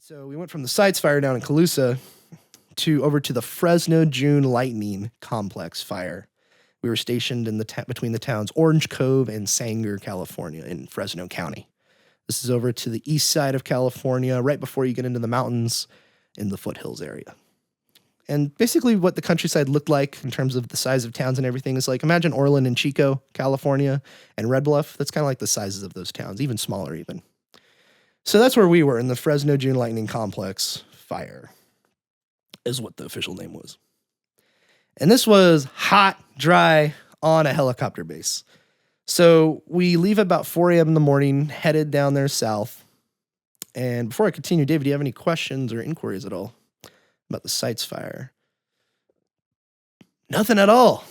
So we went from the Sites Fire down in Colusa over to the Fresno Lightning Complex Fire. We were stationed in between the towns Orange Cove and Sanger, California, in Fresno County. This is over to the east side of California, right before you get into the mountains in the foothills area. And basically what the countryside looked like in terms of the size of towns and everything is like, imagine Orland and Chico, California, and Red Bluff. That's kind of like the sizes of those towns, even smaller even. So that's where we were, in the Fresno Lightning Complex Fire, is what the official name was. And this was hot, dry, on a helicopter base. So we leave about 4 a.m. in the morning, headed down there south. And before I continue, David, do you have any questions or inquiries at all about the Sites Fire? Nothing at all.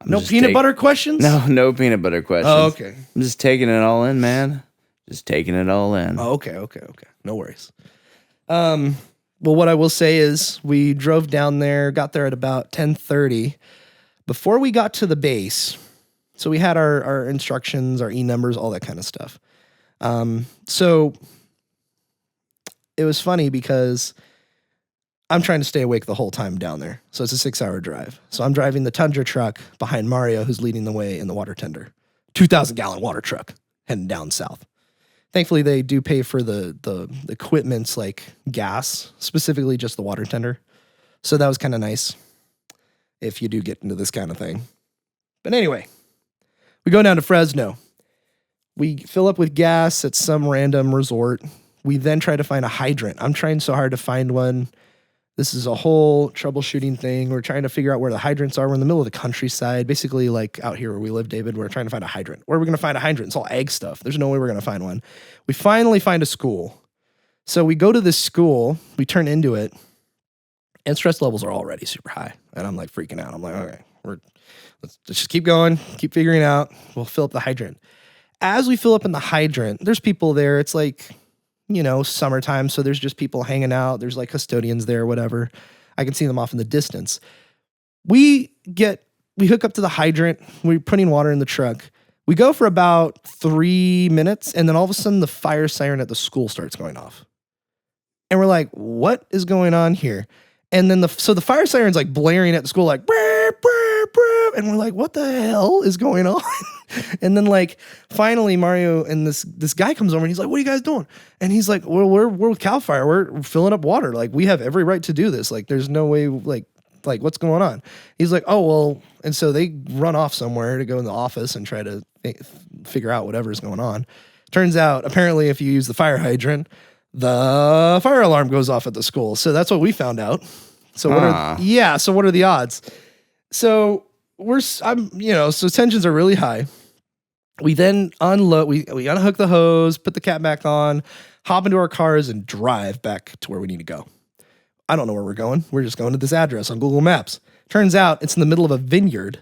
No peanut butter questions? No peanut butter questions. Oh, okay. I'm just taking it all in, man. Just taking it all in. Oh, okay. No worries. Well, what I will say is we drove down there, got there at about 10:30. Before we got to the base, so we had our instructions, our E-numbers, all that kind of stuff. So it was funny because I'm trying to stay awake the whole time down there. So it's a 6-hour drive. So I'm driving the Tundra truck behind Mario, who's leading the way in the water tender. 2,000-gallon water truck heading down south. Thankfully, they do pay for the equipment's like gas, specifically just the water tender. So that was kind of nice if you do get into this kind of thing. But anyway, we go down to Fresno. We fill up with gas at some random resort. We then try to find a hydrant. I'm trying so hard to find one. This is a whole troubleshooting thing. We're trying to figure out where the hydrants are. We're in the middle of the countryside, basically like out here where we live, David. We're trying to find a hydrant. Where are we going to find a hydrant? It's all ag stuff. There's no way we're going to find one. We finally find a school. So we go to this school. We turn into it. And stress levels are already super high. And I'm like freaking out. I'm like, okay, let's just keep going, keep figuring out. We'll fill up the hydrant. As we fill up in the hydrant, there's people there. It's like, summertime, so there's just people hanging out. There's like custodians there, whatever. I can see them off in the distance. We hook up to the hydrant. We're putting water in the truck. We go for about 3 minutes, and then all of a sudden the fire siren at the school starts going off. And we're like, what is going on here? And then the fire siren's like blaring at the school, like, brr, brr, brr, and we're like, what the hell is going on? And then like finally Mario and this guy comes over and he's like, what are you guys doing? And he's like, well, we're with Cal Fire. We're filling up water. Like, we have every right to do this. Like, there's no way, like what's going on? He's like, oh, well. And so they run off somewhere to go in the office and try to figure out whatever's going on. Turns out, apparently, if you use the fire hydrant, the fire alarm goes off at the school. So that's what we found out. So what are the odds? So so tensions are really high. We then unload, we unhook the hose, put the cap back on, hop into our cars and drive back to where we need to go. I don't know where we're going. We're just going to this address on Google Maps. Turns out it's in the middle of a vineyard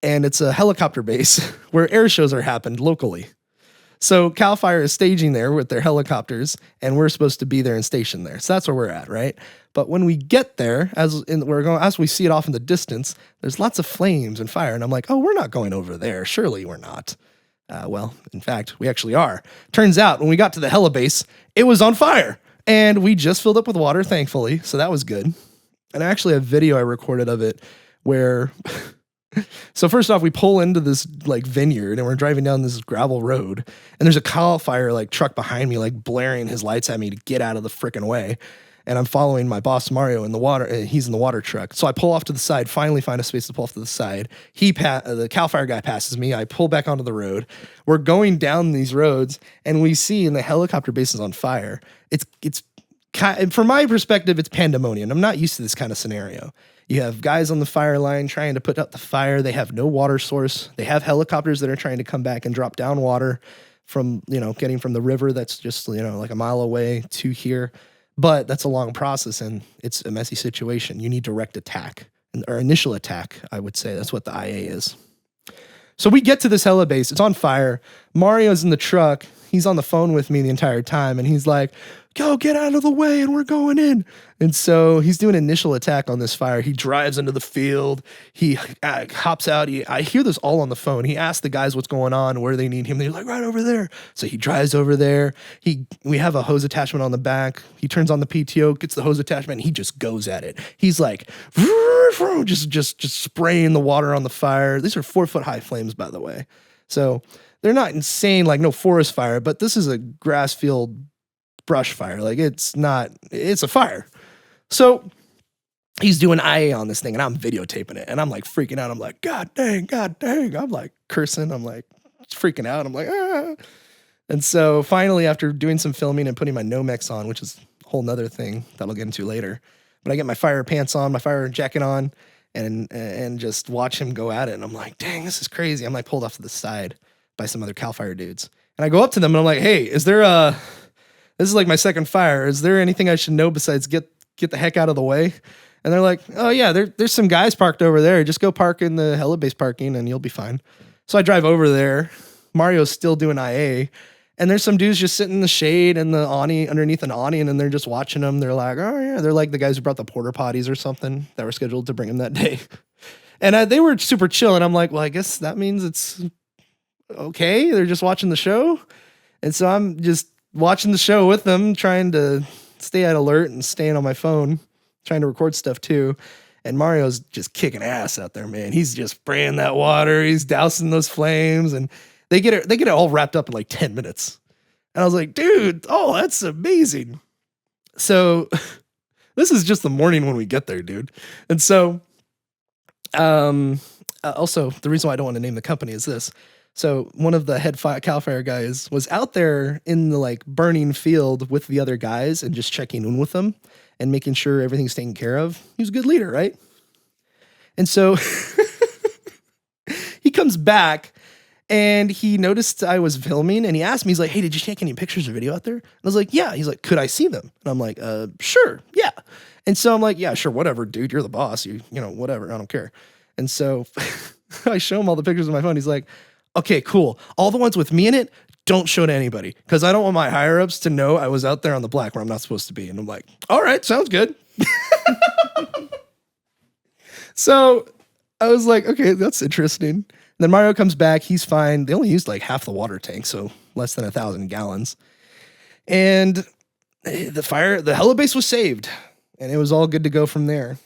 and it's a helicopter base where air shows are happened locally. So Cal Fire is staging there with their helicopters, and we're supposed to be there and stationed there. So that's where we're at, right? But when we get there, as we see it off in the distance, there's lots of flames and fire, and I'm like, oh, we're not going over there. Surely we're not. Well, in fact, we actually are. Turns out when we got to the helibase, it was on fire, and we just filled up with water, thankfully. So that was good. And I actually have video I recorded of it where. So first off, we pull into this like vineyard and we're driving down this gravel road and there's a Cal Fire like truck behind me, like blaring his lights at me to get out of the freaking way. And I'm following my boss Mario in the water. And he's in the water truck. So I pull off to the side, finally find a space to pull off to the side. The Cal Fire guy passes me. I pull back onto the road. We're going down these roads and we see, and the helicopter base is on fire. It's from my perspective, it's pandemonium. I'm not used to this kind of scenario. You have guys on the fire line trying to put out the fire. They have no water source. They have helicopters that are trying to come back and drop down water from, getting from the river that's just, like a mile away to here. But that's a long process and it's a messy situation. You need direct attack or initial attack, I would say. That's what the IA is. So we get to this helibase. It's on fire. Mario's in the truck. He's on the phone with me the entire time. And he's like, go get out of the way and we're going in. And so he's doing initial attack on this fire. He drives into the field. He hops out. I hear this all on the phone. He asks the guys what's going on, where they need him. They're like, right over there. So he drives over there. We have a hose attachment on the back. He turns on the PTO, gets the hose attachment, and he just goes at it. He's like, just spraying the water on the fire. These are 4-foot high flames, by the way. So they're not insane, like no forest fire, but this is a grass field brush fire. Like it's a fire. So he's doing IA on this thing and I'm videotaping it and I'm like freaking out. I'm like, God dang. I'm like cursing. I'm like freaking out. I'm like, ah. And so finally, after doing some filming and putting my Nomex on, which is a whole nother thing that I'll get into later, but I get my fire pants on, my fire jacket on, and just watch him go at it. And I'm like, dang, this is crazy. I'm like pulled off to the side by some other CAL FIRE dudes. And I go up to them and I'm like, hey, this is like my second fire. Is there anything I should know besides get the heck out of the way? And they're like, oh yeah, there's some guys parked over there. Just go park in the helibase parking and you'll be fine. So I drive over there. Mario's still doing IA. And there's some dudes just sitting in the shade and the awning, underneath an awning, and they're just watching them. They're like, oh yeah. They're like the guys who brought the porta potties or something that were scheduled to bring them that day. And they were super chill. And I'm like, well, I guess that means it's okay. They're just watching the show. And so I'm just watching the show with them, trying to stay at alert and staying on my phone, trying to record stuff too. And Mario's just kicking ass out there, man. He's just spraying that water. He's dousing those flames, and they get it all wrapped up in like 10 minutes. And I was like, dude, oh, that's amazing. So this is just the morning when we get there, dude. And so also the reason why I don't want to name the company is this. So one of the head CAL FIRE guys was out there in the like burning field with the other guys and just checking in with them and making sure everything's taken care of. He was a good leader, right? And so he comes back and he noticed I was filming and he asked me, he's like, hey, did you take any pictures or video out there? And I was like, yeah. He's like, could I see them? And I'm like, sure, yeah. And so I'm like, yeah, sure, whatever, dude. You're the boss. You know, whatever. I don't care. And so I show him all the pictures on my phone. He's like, okay, cool. All the ones with me in it, don't show to anybody because I don't want my higher ups to know I was out there on the black where I'm not supposed to be. And I'm like, all right, sounds good. So I was like, okay, that's interesting. And then Mario comes back. He's fine. They only used like half the water tank, so less than 1,000 gallons. And the helibase was saved and it was all good to go from there.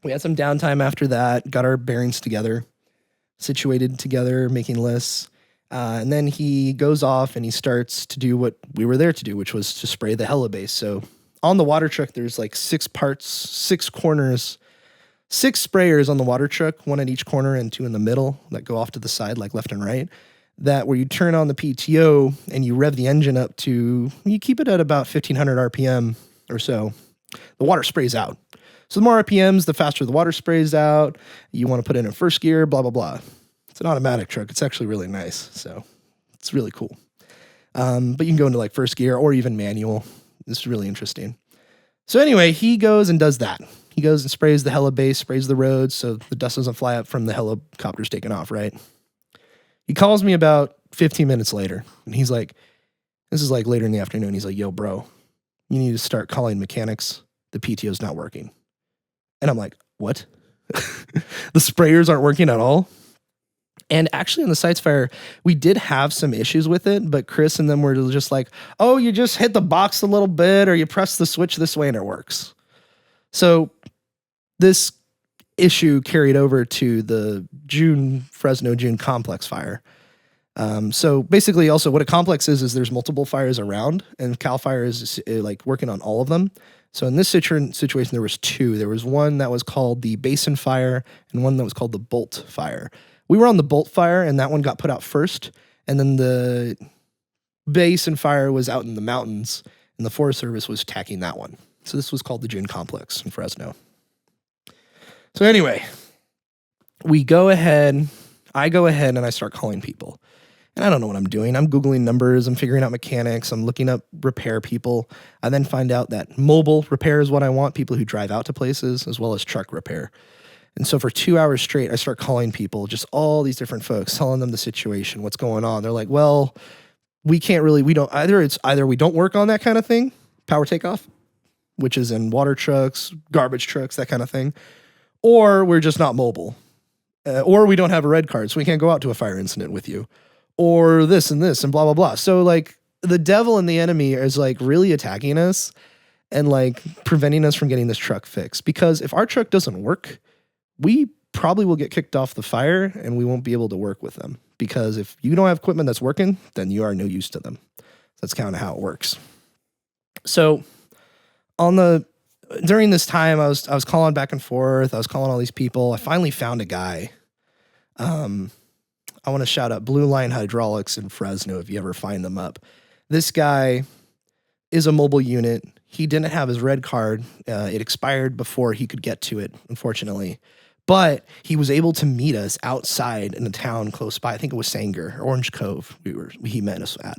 We had some downtime after that, got our bearings together, situated together, making lists. And then he goes off and he starts to do what we were there to do, which was to spray the helibase. So on the water truck, there's like 6 parts, 6 corners, 6 sprayers on the water truck, 1 at each corner and 2 in the middle that go off to the side, like left and right. That where you turn on the PTO and you rev the engine up to, you keep it at about 1,500 RPM or so. The water sprays out. So the more RPMs, the faster the water sprays out. You want to put it in first gear, blah, blah, blah. It's an automatic truck. It's actually really nice. So it's really cool. But you can go into like first gear or even manual. It's really interesting. So anyway, he goes and does that. He goes and sprays the helibase, sprays the roads so the dust doesn't fly up from the helicopters taking off, right? He calls me about 15 minutes later, and he's like, this is like later in the afternoon. He's like, yo, bro, you need to start calling mechanics. The PTO's not working. And I'm like, what? The sprayers aren't working at all? And actually in the Sites Fire, we did have some issues with it, but Chris and them were just like, oh, you just hit the box a little bit or you press the switch this way and it works. So this issue carried over to the Fresno June Complex Fire. So basically also what a complex is there's multiple fires around and CAL FIRE is like working on all of them. So in this situation, there was 2. There was one that was called the Basin Fire and one that was called the Bolt Fire. We were on the Bolt Fire and that one got put out first. And then the Basin Fire was out in the mountains and the Forest Service was attacking that one. So this was called the June Complex in Fresno. So anyway, I go ahead and I start calling people. And I don't know what I'm doing. I'm Googling numbers. I'm figuring out mechanics. I'm looking up repair people. I then find out that mobile repair is what I want, people who drive out to places, as well as truck repair. And so for 2 hours straight, I start calling people, just all these different folks, telling them the situation, what's going on. They're like, well, we can't really, we don't, either we don't work on that kind of thing, power takeoff, which is in water trucks, garbage trucks, that kind of thing. Or we're just not mobile. Or we don't have a red card, so we can't go out to a fire incident with you. Or this and this and blah, blah, blah. So like the devil and the enemy is like really attacking us and like preventing us from getting this truck fixed. Because if our truck doesn't work, we probably will get kicked off the fire and we won't be able to work with them. Because if you don't have equipment that's working, then you are no use to them. That's kind of how it works. So during this time, I was calling back and forth. I was calling all these people. I finally found a guy. I want to shout out Blue Line Hydraulics in Fresno if you ever find them up. This guy is a mobile unit. He didn't have his red card. It expired before he could get to it, unfortunately. But he was able to meet us outside in a town close by. I think it was Sanger, Orange Cove. He met us at,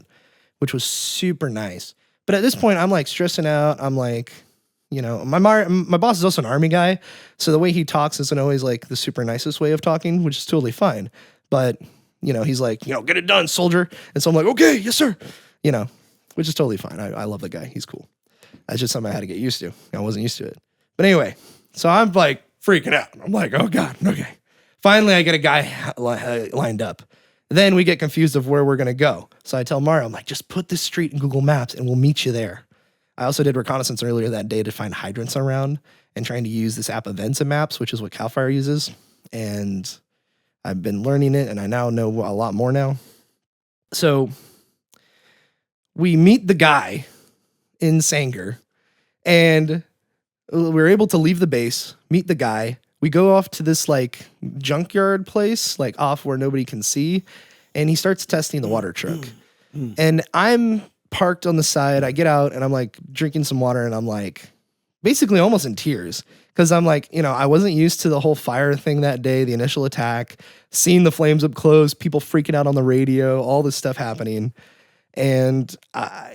which was super nice. But at this point, I'm like stressing out. I'm like, you know, my boss is also an Army guy, so the way he talks isn't always like the super nicest way of talking, which is totally fine. But, you know, he's like, you know, get it done, soldier. And so I'm like, okay, yes, sir. You know, which is totally fine. I love the guy. He's cool. That's just something I had to get used to. I wasn't used to it. But anyway, so I'm like freaking out. I'm like, oh God, okay. Finally, I get a guy lined up. Then we get confused of where we're going to go. So I tell Mario, I'm like, just put this street in Google Maps and we'll meet you there. I also did reconnaissance earlier that day to find hydrants around and trying to use this app Events and Maps, which is what CAL FIRE uses. And I've been learning it and I now know a lot more now. So we meet the guy in Sanger and we're able to leave the base, meet the guy. We go off to this like junkyard place, like off where nobody can see. And he starts testing the water truck. And I'm parked on the side. I get out and I'm like drinking some water and I'm like basically almost in tears because I'm like, you know, I wasn't used to the whole fire thing that day, the initial attack, seeing the flames up close, people freaking out on the radio, all this stuff happening. And,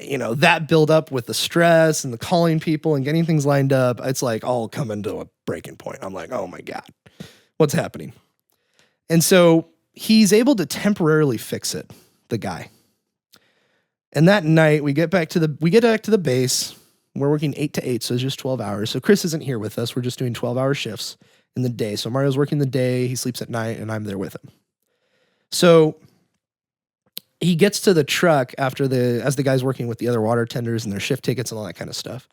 you know, that build up with the stress and the calling people and getting things lined up, it's like all coming to a breaking point. I'm like, oh my God, what's happening? And so he's able to temporarily fix it, the guy. And that night we get back to the base. We're working 8 to 8, so it's just 12 hours. So Chris isn't here with us. We're just doing 12-hour shifts in the day. So Mario's working the day, he sleeps at night, and I'm there with him. So he gets to the truck as the guy's working with the other water tenders and their shift tickets and all that kind of stuff.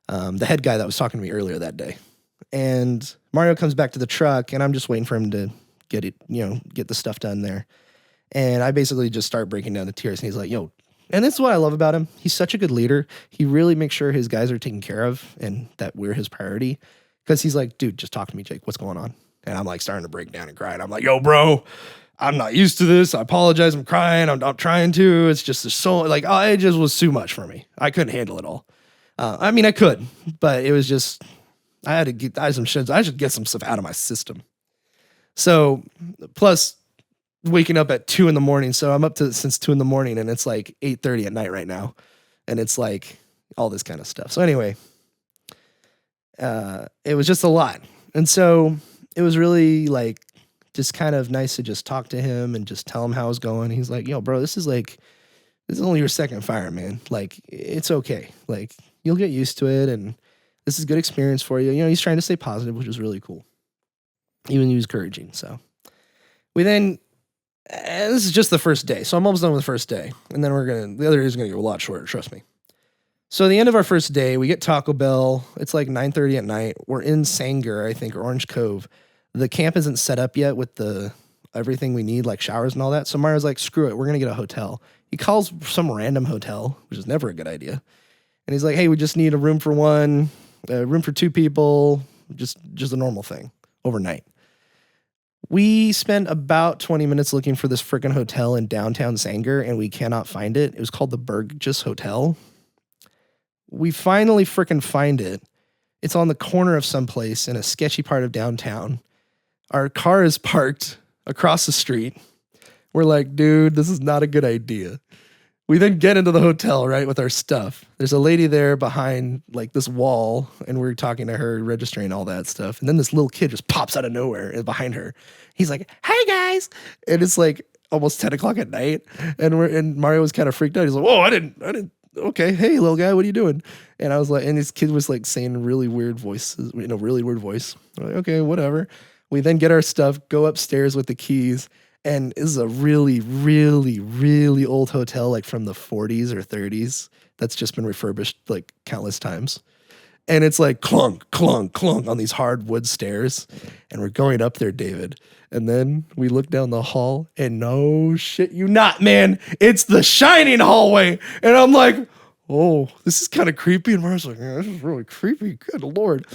The head guy that was talking to me earlier that day. And Mario comes back to the truck, and I'm just waiting for him to get the stuff done there. And I basically just start breaking down the tears, and he's like, yo. And that's what I love about him. He's such a good leader. He really makes sure his guys are taken care of and that we're his priority. Because he's like, dude, just talk to me, Jake. What's going on? And I'm like starting to break down and cry. And I'm like, yo, bro, I'm not used to this. I apologize. I'm crying. I'm trying to. It's just so like, it just was too much for me. I couldn't handle it all. I mean, I could, but it was just, I had some shit. I should get some stuff out of my system. So plus, waking up at 2 a.m. So I'm up since 2 a.m. and it's like 8:30 at night right now. And it's like all this kind of stuff. So anyway, it was just a lot. And so it was really like just kind of nice to just talk to him and just tell him how it's going. He's like, yo, bro, this is only your second fire, man. Like, it's okay. Like, you'll get used to it. And this is good experience for you. You know, he's trying to stay positive, which is really cool. Even he was encouraging. So we then, this is just the first day. So I'm almost done with the first day. And then the other day is going to get a lot shorter. Trust me. So at the end of our first day, we get Taco Bell. It's like 9:30 at night. We're in Sanger, I think, or Orange Cove. The camp isn't set up yet with everything we need, like showers and all that. So Mario's like, screw it. We're going to get a hotel. He calls some random hotel, which is never a good idea. And he's like, hey, we just need a room for one, a room for 2 people, just a normal thing overnight. We spent about 20 minutes looking for this freaking hotel in downtown Sanger, and we cannot find it. It was called the Burgess Hotel. We finally freaking find it. It's on the corner of someplace in a sketchy part of downtown. Our car is parked across the street. We're like, dude, this is not a good idea. We then get into the hotel, right, with our stuff. There's a lady there behind like this wall, and we're talking to her, registering all that stuff. And then this little kid just pops out of nowhere behind her. He's like, hey guys. And it's like almost 10 o'clock at night. And Mario was kind of freaked out. He's like, whoa, I okay, hey, little guy, what are you doing? And I was like, and this kid was like saying really weird voices, really weird voice. We're like, okay, whatever. We then get our stuff, go upstairs with the keys, and this is a really, really, really old hotel, like from the 40s or 30s, that's just been refurbished like countless times. And it's like clunk, clunk, clunk on these hardwood stairs. And we're going up there, David. And then we look down the hall, and no shit you not, man, it's the Shining hallway. And I'm like, oh, this is kind of creepy. And Mara's like, yeah, this is really creepy. Good Lord.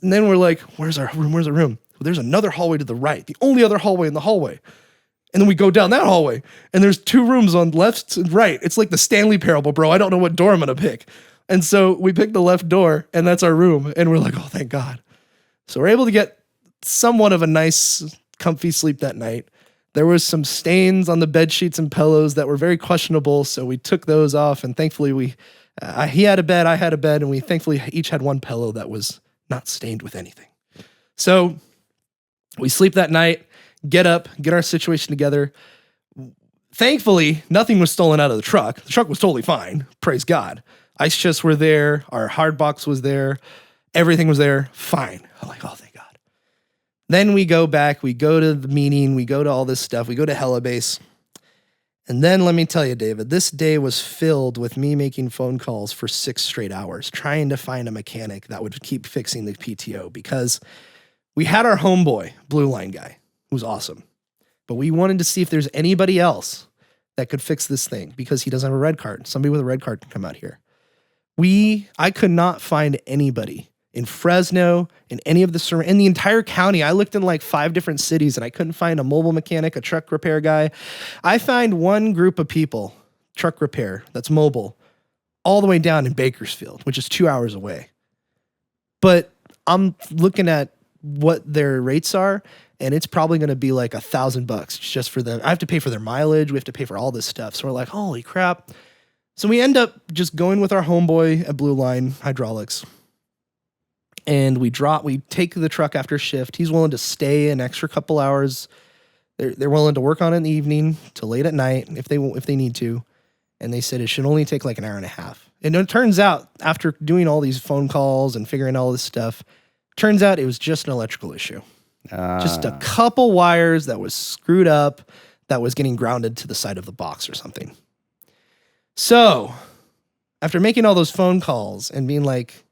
And then we're like, where's our room? Where's our room? Well, there's another hallway to the right, the only other hallway in the hallway. And then we go down that hallway, and there's 2 rooms on left and right. It's like the Stanley Parable, bro. I don't know what door I'm going to pick. And so we pick the left door, and that's our room. And we're like, oh, thank God. So we're able to get somewhat of a nice, comfy sleep that night. There was some stains on the bed sheets and pillows that were very questionable, so we took those off. And thankfully, he had a bed, I had a bed, and we thankfully each had one pillow that was not stained with anything. So we sleep that night, get up, get our situation together. Thankfully, nothing was stolen out of the truck. The truck was totally fine. Praise God. Ice chests were there. Our hard box was there. Everything was there. Fine. I'm like, oh, thank God. Then we go back. We go to the meeting. We go to all this stuff. We go to Helibase. And then let me tell you, David, this day was filled with me making phone calls for 6 straight hours, trying to find a mechanic that would keep fixing the PTO, because we had our homeboy, Blue Line guy, who was awesome. But we wanted to see if there's anybody else that could fix this thing, because he doesn't have a red card. Somebody with a red card can come out here. I could not find anybody in Fresno, in any of in the entire county. I looked in like 5 different cities, and I couldn't find a mobile mechanic, a truck repair guy. I find one group of people, truck repair, that's mobile, all the way down in Bakersfield, which is 2 hours away. But I'm looking at what their rates are, and it's probably going to be like $1,000 just for them. I have to pay for their mileage. We have to pay for all this stuff. So we're like, holy crap. So we end up just going with our homeboy at Blue Line Hydraulics. And we take the truck after shift. He's willing to stay an extra couple hours. They're willing to work on it in the evening till late at night if they need to. And they said it should only take like an hour and a half. And it turns out, after doing all these phone calls and figuring all this stuff, turns out it was just an electrical issue. Just a couple wires that was screwed up, that was getting grounded to the side of the box or something. So, after making all those phone calls and being like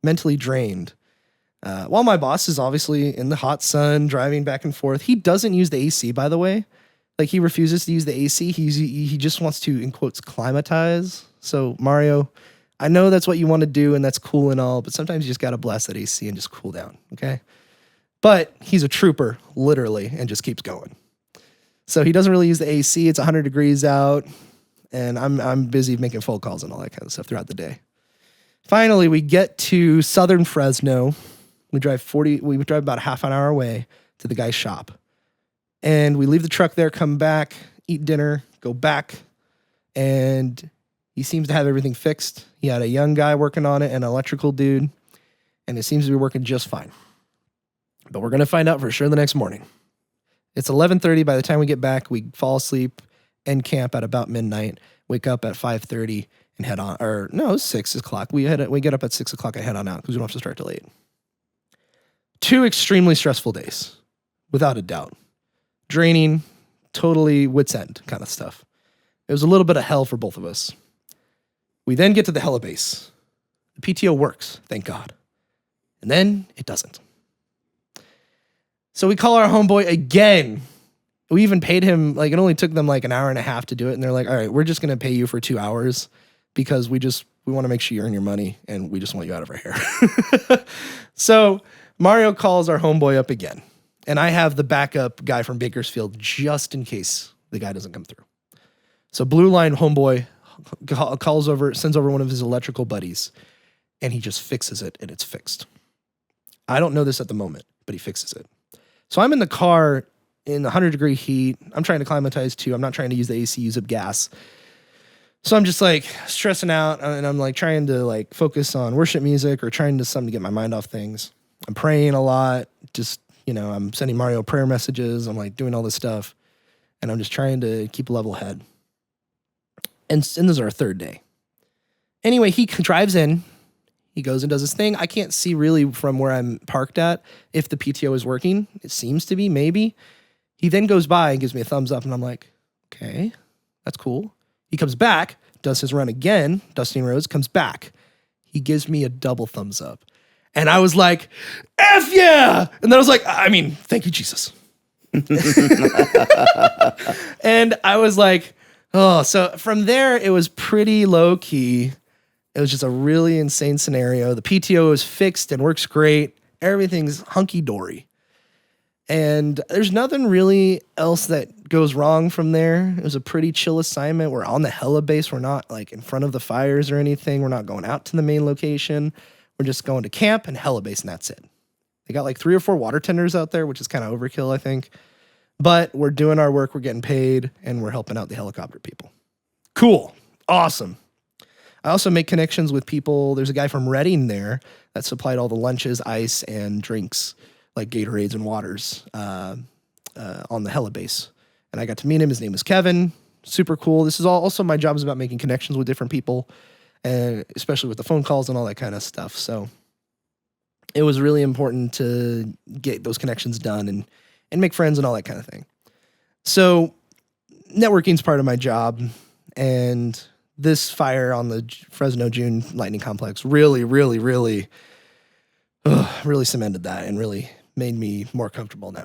mentally drained, while my boss is obviously in the hot sun driving back and forth, he doesn't use the AC, by the way. Like, he refuses to use the AC. He just wants to, in quotes, climatize. So, Mario, I know that's what you want to do, and that's cool and all, but sometimes you just got to blast that AC and just cool down, okay? But he's a trooper, literally, and just keeps going. So he doesn't really use the AC. It's 100 degrees out, and I'm busy making phone calls and all that kind of stuff throughout the day. Finally, we get to southern Fresno. We drive about half an hour away to the guy's shop. And we leave the truck there, come back, eat dinner, go back, and he seems to have everything fixed. He had a young guy working on it, an electrical dude, and it seems to be working just fine. But we're going to find out for sure the next morning. It's 11:30 by the time we get back. We fall asleep and camp at about midnight, wake up at 5:30 and head on, or no, it's 6 o'clock. We get up at 6 o'clock and head on out because we don't have to start till 8. 2 extremely stressful days, without a doubt. Draining, totally wit's end kind of stuff. It was a little bit of hell for both of us. We then get to the Helibase. The PTO works, thank God. And then it doesn't. So we call our homeboy again. We even paid him, like, it only took them like an hour and a half to do it. And they're like, all right, we're just going to pay you for 2 hours because we want to make sure you earn your money and we just want you out of our hair. So Mario calls our homeboy up again. And I have the backup guy from Bakersfield just in case the guy doesn't come through. So Blue Line homeboy sends over one of his electrical buddies, and he just fixes it, and it's fixed. I don't know this at the moment, but he fixes it. So I'm in the car in 100-degree heat. I'm trying to climatize too. I'm not trying to use the AC, use up gas. So I'm just like stressing out, and I'm like trying to like focus on worship music or trying to something to get my mind off things. I'm praying a lot. Just, I'm sending Mario prayer messages. I'm like doing all this stuff, and I'm just trying to keep a level head. And this is our 3rd day. Anyway, he drives in. He goes and does his thing. I can't see really from where I'm parked at if the PTO is working. It seems to be, maybe. He then goes by and gives me a thumbs up, and I'm like, okay, that's cool. He comes back, does his run again, dusting roads, comes back. He gives me a double thumbs up. And I was like, F yeah! And then I was like, I mean, thank you, Jesus. And I was like, oh, so from there, it was pretty low key. It was just a really insane scenario. The PTO is fixed and works great. Everything's hunky dory. And there's nothing really else that goes wrong from there. It was a pretty chill assignment. We're on the heli base. We're not like in front of the fires or anything. We're not going out to the main location. We're just going to camp and heli base, and that's it. They got like 3 or 4 water tenders out there, which is kind of overkill, I think. But we're doing our work. We're getting paid, and we're helping out the helicopter people. Cool. Awesome. I also make connections with people. There's a guy from Reading there that supplied all the lunches, ice, and drinks, like Gatorades and waters on the heli base. And I got to meet him. His name is Kevin. Super cool. This is also my job is about making connections with different people, and especially with the phone calls and all that kind of stuff. So it was really important to get those connections done and make friends and all that kind of thing. So networking is part of my job, and this fire on the Fresno Lightning Complex really cemented that and really made me more comfortable in that